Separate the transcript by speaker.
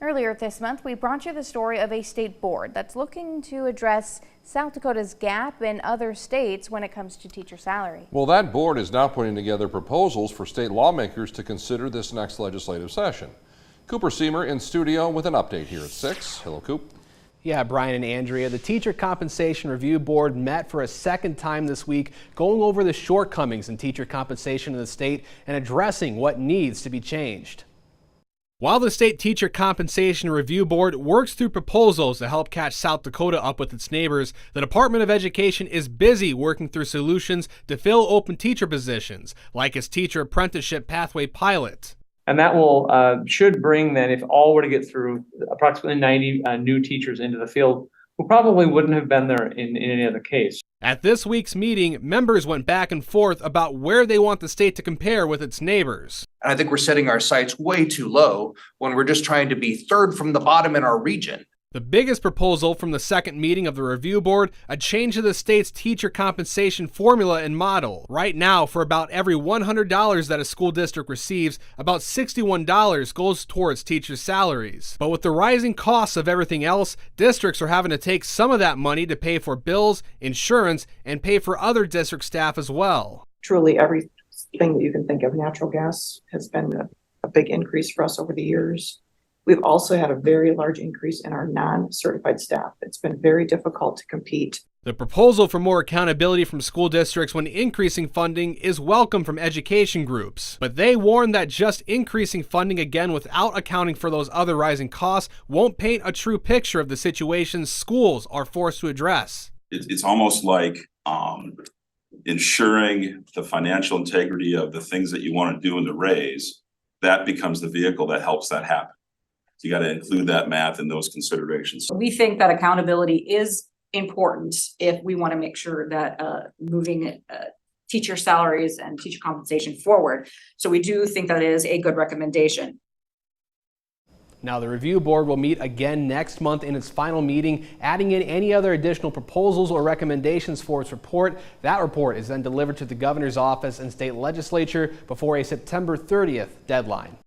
Speaker 1: Earlier this month, we brought you the story of a state board that's looking to address South Dakota's gap in other states when it comes to teacher salary.
Speaker 2: Well, that board is now putting together proposals for state lawmakers to consider this next legislative session. Cooper Seamer in studio with an update here at 6. Hello, Coop.
Speaker 3: Yeah, Brian and Andrea, the Teacher Compensation Review Board met for a second time this week, going over the shortcomings in teacher compensation in the state and addressing what needs to be changed. While the State Teacher Compensation Review Board works through proposals to help catch South Dakota up with its neighbors, the Department of Education is busy working through solutions to fill open teacher positions, like its teacher apprenticeship pathway pilot.
Speaker 4: And that will should bring then, if all were to get through, approximately 90 new teachers into the field who probably wouldn't have been there in any other case.
Speaker 3: At this week's meeting, members went back and forth about where they want the state to compare with its neighbors.
Speaker 5: I think we're setting our sights way too low when we're just trying to be third from the bottom in our region.
Speaker 3: The biggest proposal from the second meeting of the review board, a change to the state's teacher compensation formula and model. Right now, for about every $100 that a school district receives, about $61 goes towards teachers' salaries. But with the rising costs of everything else, districts are having to take some of that money to pay for bills, insurance, and pay for other district staff as well.
Speaker 6: Truly everything that you can think of, natural gas has been a big increase for us over the years. We've also had a very large increase in our non-certified staff. It's been very difficult to compete.
Speaker 3: The proposal for more accountability from school districts when increasing funding is welcome from education groups. But they warn that just increasing funding again without accounting for those other rising costs won't paint a true picture of the situations schools are forced to address.
Speaker 7: It's almost like ensuring the financial integrity of the things that you want to do in the raise. That becomes the vehicle that helps that happen. You got to include that math in those considerations.
Speaker 8: We think that accountability is important if we want to make sure that moving teacher salaries and teacher compensation forward. So we do think that is a good recommendation.
Speaker 3: Now, the review board will meet again next month in its final meeting, adding in any other additional proposals or recommendations for its report. That report is then delivered to the governor's office and state legislature before a September 30th deadline.